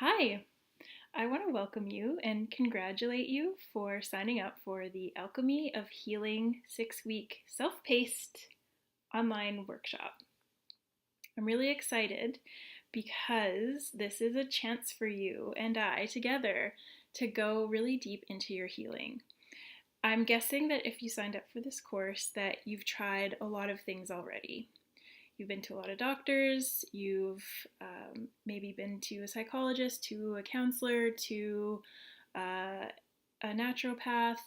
Hi, I want to welcome you and congratulate you for signing up for the Alchemy of Healing 6-week self-paced online workshop. I'm really excited because this is a chance for you and I together to go really deep into your healing. I'm guessing that if you signed up for this course that you've tried a lot of things already. You've been to a lot of doctors, you've maybe been to a psychologist, to a counselor, to a naturopath,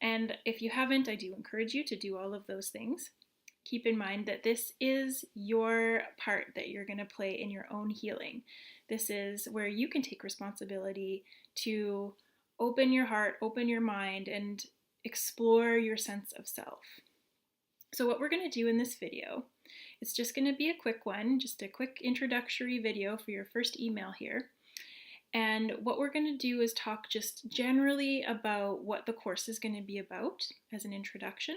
and if you haven't, I do encourage you to do all of those things. Keep in mind that this is your part that you're going to play in your own healing. This is where you can take responsibility to open your heart, open your mind, and explore your sense of self. So what we're going to do in this video, it's just going to be a quick one, just a quick introductory video for your first email here. And what we're going to do is talk just generally about what the course is going to be about as an introduction,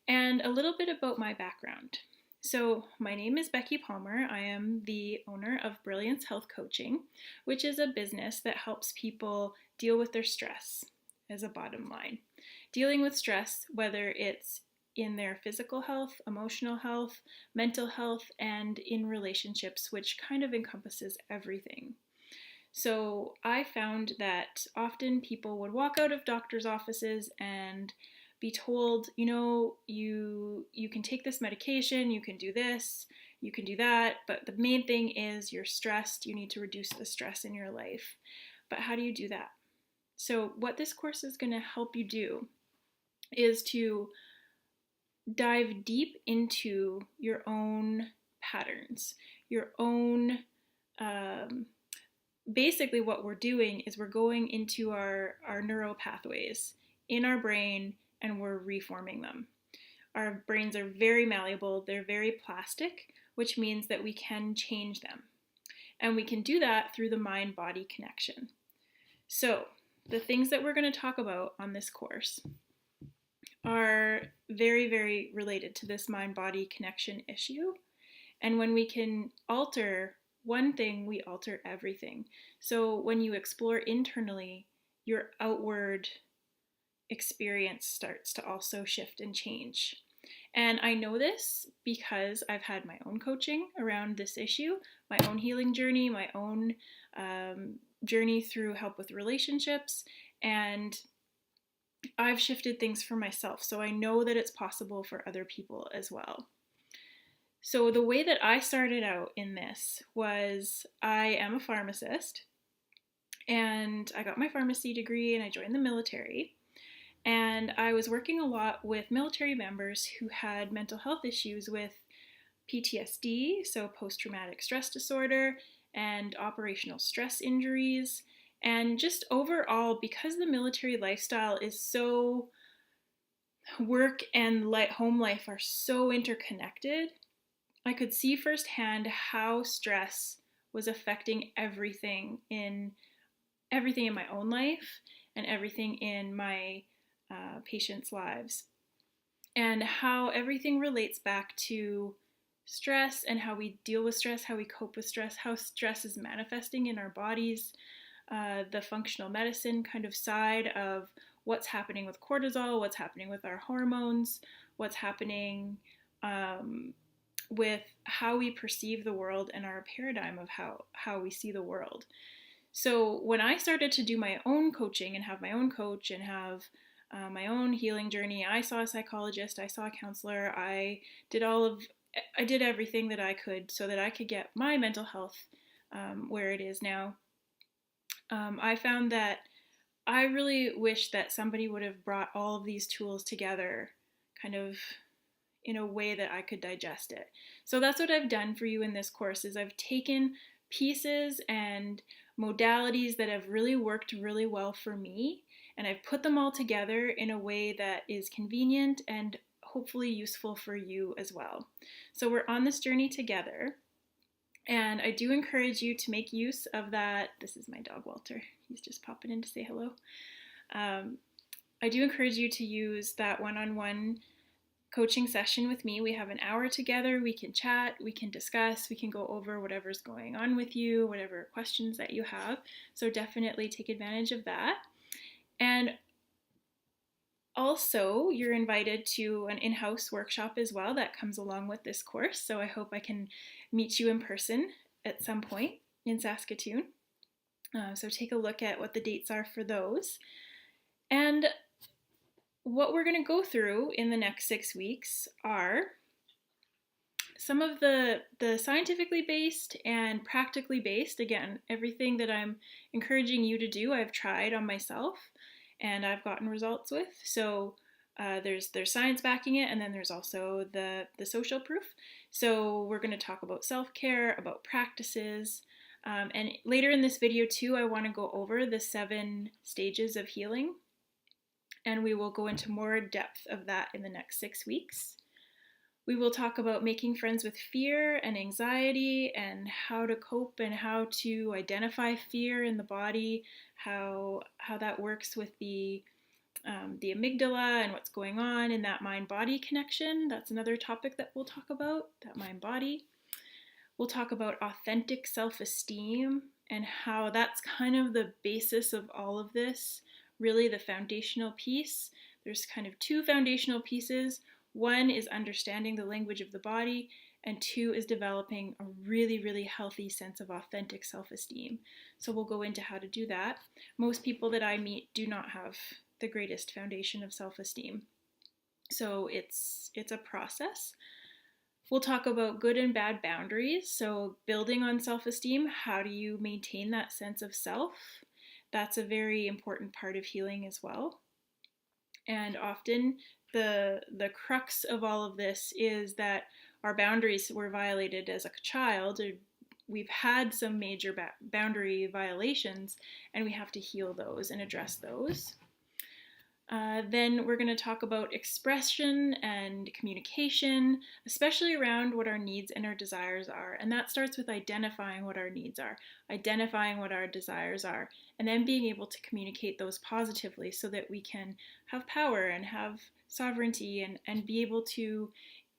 and a little bit about my background. So my name is Becky Palmer. I am the owner of Brilliance Health Coaching, which is a business that helps people deal with their stress as a bottom line. Dealing with stress, whether it's in their physical health, emotional health, mental health, and in relationships, which kind of encompasses everything. So I found that often people would walk out of doctors' offices and be told, you can take this medication, you can do this, you can do that, but the main thing is you're stressed, you need to reduce the stress in your life. But how do you do that? So what this course is going to help you do is to dive deep into your own patterns, your own, basically what we're doing is we're going into our neural pathways in our brain and we're reforming them. Our brains are very malleable, they're very plastic, which means that we can change them. And we can do that through the mind-body connection. So the things that we're going to talk about on this course are very, very related to this mind-body connection issue. And when we can alter one thing, we alter everything. So when you explore internally, your outward experience starts to also shift and change. And I know this because I've had my own coaching around this issue, my own healing journey, my own journey through help with relationships, and I've shifted things for myself, so I know that it's possible for other people as well. So the way that I started out in this was I am a pharmacist, and I got my pharmacy degree and I joined the military. And I was working a lot with military members who had mental health issues with PTSD, so post-traumatic stress disorder, and operational stress injuries. And just overall, because the military lifestyle is so, work and home life are so interconnected, I could see firsthand how stress was affecting everything in my own life and everything in my patients' lives, and how everything relates back to stress and how we deal with stress, how we cope with stress, how stress is manifesting in our bodies, the functional medicine kind of side of what's happening with cortisol, what's happening with our hormones, what's happening with how we perceive the world and our paradigm of how we see the world. So when I started to do my own coaching and have my own coach and have my own healing journey, I saw a psychologist, I saw a counselor, I did everything that I could so that I could get my mental health where it is now. I found that I really wish that somebody would have brought all of these tools together kind of in a way that I could digest it. So that's what I've done for you in this course, is I've taken pieces and modalities that have really worked really well for me, and I've put them all together in a way that is convenient and hopefully useful for you as well. So we're on this journey together, and I do encourage you to make use of that. This is my dog Walter, he's just popping in to say hello. I do encourage you to use that one-on-one coaching session with me. We have an hour together. We can chat, we can discuss, we can go over whatever's going on with you, whatever questions that you have. So definitely take advantage of that. And also, you're invited to an in-house workshop as well that comes along with this course. So I hope I can meet you in person at some point in Saskatoon. So take a look at what the dates are for those. And what we're going to go through in the next 6 weeks are some of the scientifically based and practically based. Again, everything that I'm encouraging you to do, I've tried on myself and I've gotten results with. So there's science backing it, and then there's also the social proof. So we're going to talk about self-care, about practices, and later in this video too, I want to go over the 7 stages of healing, and we will go into more depth of that in the next 6 weeks. We will talk about making friends with fear and anxiety and how to cope and how to identify fear in the body, how that works with the amygdala and what's going on in that mind-body connection. That's another topic that we'll talk about, that mind-body. We'll talk about authentic self-esteem and how that's kind of the basis of all of this, really the foundational piece. There's kind of 2 foundational pieces. 1 is understanding the language of the body, and 2 is developing a really, really healthy sense of authentic self-esteem. So we'll go into how to do that. Most people that I meet do not have the greatest foundation of self-esteem. So it's a process. We'll talk about good and bad boundaries. So building on self-esteem, how do you maintain that sense of self? That's a very important part of healing as well. And often the crux of all of this is that our boundaries were violated as a child. We've had some major boundary violations, and we have to heal those and address those. Then we're going to talk about expression and communication, especially around what our needs and our desires are. And that starts with identifying what our needs are, identifying what our desires are, and then being able to communicate those positively so that we can have power and have sovereignty and be able to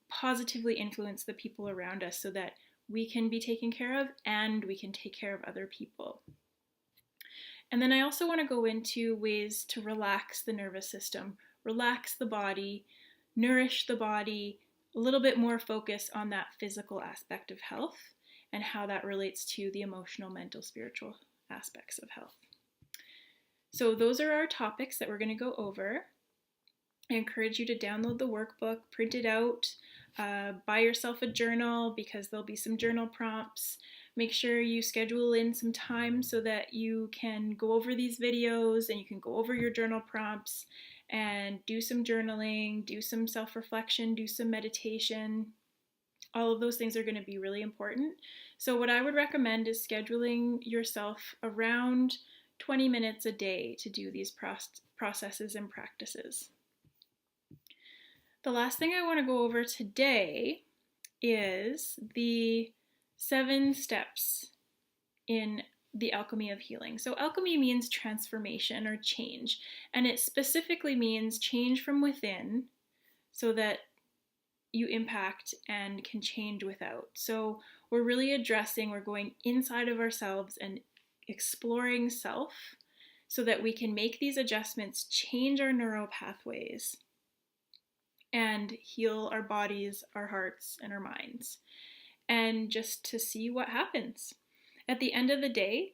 positively influence the people around us so that we can be taken care of and we can take care of other people. And then I also want to go into ways to relax the nervous system, relax the body, nourish the body, a little bit more focus on that physical aspect of health and how that relates to the emotional, mental, spiritual aspects of health. So those are our topics that we're going to go over. I encourage you to download the workbook, print it out, buy yourself a journal because there'll be some journal prompts. Make sure you schedule in some time so that you can go over these videos and you can go over your journal prompts and do some journaling, do some self-reflection, do some meditation. All of those things are going to be really important. So what I would recommend is scheduling yourself around 20 minutes a day to do these processes and practices. The last thing I want to go over today is the 7 steps in the alchemy of healing. So alchemy means transformation or change, and it specifically means change from within so that you impact and can change without. So we're really we're going inside of ourselves and exploring self so that we can make these adjustments, change our neural pathways, and heal our bodies, our hearts, and our minds. And just to see what happens. At the end of the day,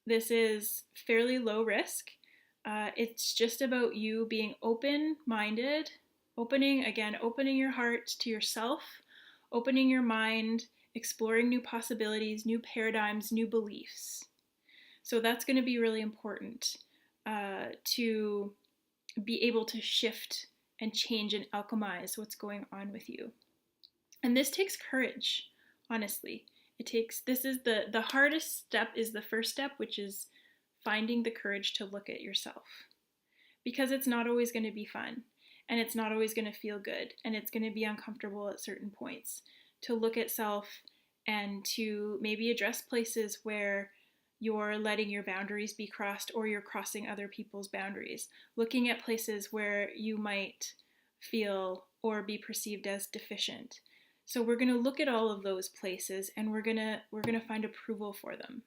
this is fairly low risk. It's just about you being open-minded, opening your heart to yourself, opening your mind, exploring new possibilities, new paradigms, new beliefs. So that's going to be really important to be able to shift and change and alchemize what's going on with you. And this takes courage. Honestly, the hardest step is the first step, which is finding the courage to look at yourself, because it's not always going to be fun and it's not always going to feel good and it's going to be uncomfortable at certain points to look at self and to maybe address places where you're letting your boundaries be crossed or you're crossing other people's boundaries, looking at places where you might feel or be perceived as deficient. So we're going to look at all of those places and we're going to find approval for them.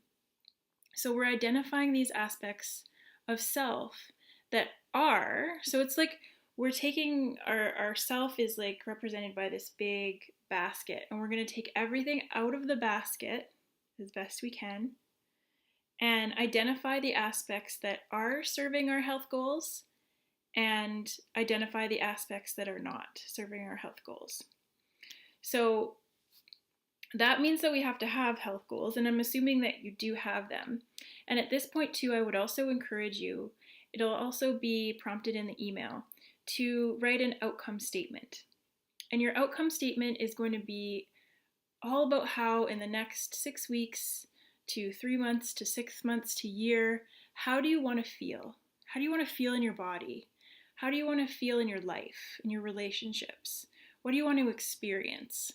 So we're identifying these aspects of self that are, so it's like we're taking our self is like represented by this big basket, and we're going to take everything out of the basket as best we can and identify the aspects that are serving our health goals and identify the aspects that are not serving our health goals. So that means that we have to have health goals, and I'm assuming that you do have them. And at this point too, I would also encourage you, it'll also be prompted in the email, to write an outcome statement. And your outcome statement is going to be all about how in the next 6 weeks to 3 months to 6 months to year, how do you want to feel? How do you want to feel in your body? How do you want to feel in your life, in your relationships? What do you want to experience?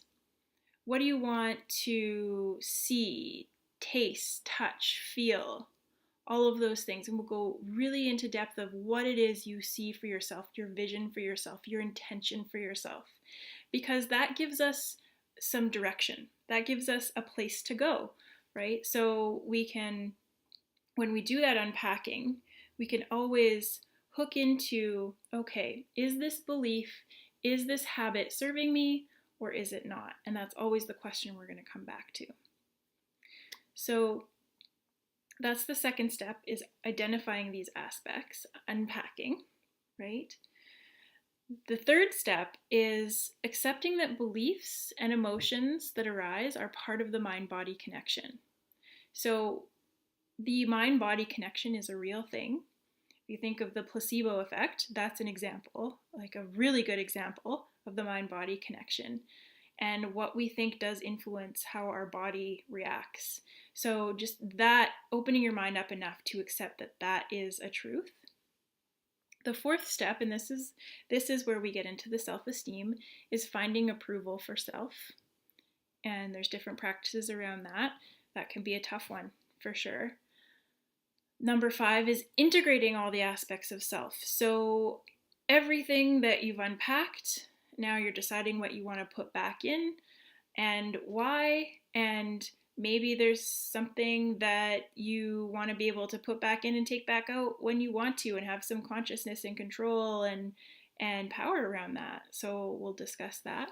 What do you want to see, taste, touch, feel? All of those things. And we'll go really into depth of what it is you see for yourself, your vision for yourself, your intention for yourself. Because that gives us some direction. That gives us a place to go, right? So we can, when we do that unpacking, we can always hook into, okay, is this belief, is this habit serving me, or is it not? And that's always the question we're going to come back to. So that's the second step, is identifying these aspects, unpacking, right? The third step is accepting that beliefs and emotions that arise are part of the mind-body connection. So the mind-body connection is a real thing. If you think of the placebo effect, that's an example, like a really good example of the mind-body connection. And what we think does influence how our body reacts. So just that, opening your mind up enough to accept that that is a truth. The fourth step, and this is where we get into the self-esteem, is finding approval for self. And there's different practices around that. That can be a tough one, for sure. Number 5 is integrating all the aspects of self. So everything that you've unpacked, now you're deciding what you want to put back in and why, and maybe there's something that you want to be able to put back in and take back out when you want to, and have some consciousness and control and power around that. So we'll discuss that.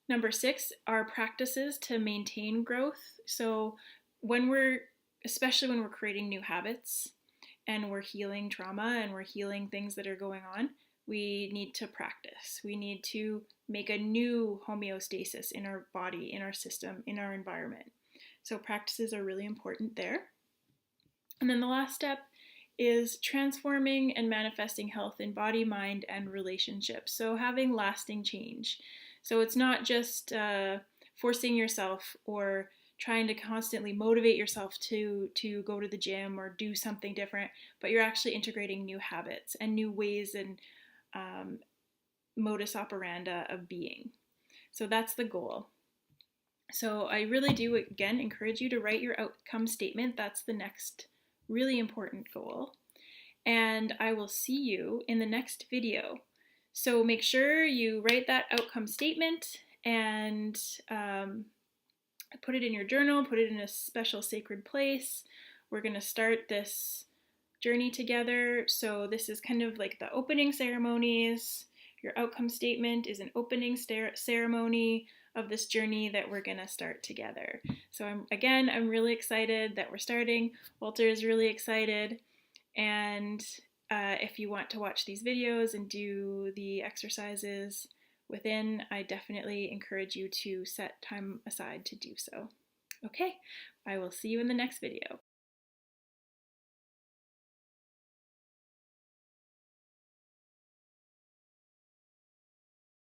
Number 6 are practices to maintain growth. So especially when we're creating new habits and we're healing trauma and we're healing things that are going on, we need to practice. We need to make a new homeostasis in our body, in our system, in our environment. So practices are really important there. And then the last step is transforming and manifesting health in body, mind, and relationships. So having lasting change. So it's not just forcing yourself or trying to constantly motivate yourself to go to the gym or do something different, but you're actually integrating new habits and new ways and modus operandi of being. So that's the goal. So I really do, again, encourage you to write your outcome statement. That's the next really important goal. And I will see you in the next video. So make sure you write that outcome statement and put it in your journal, put it in a special sacred place. We're going to start this journey together. So this is kind of like the opening ceremonies. Your outcome statement is an opening ceremony of this journey that we're going to start together. So I'm really excited that we're starting. Walter is really excited. And if you want to watch these videos and do the exercises within, I definitely encourage you to set time aside to do so. Okay, I will see you in the next video.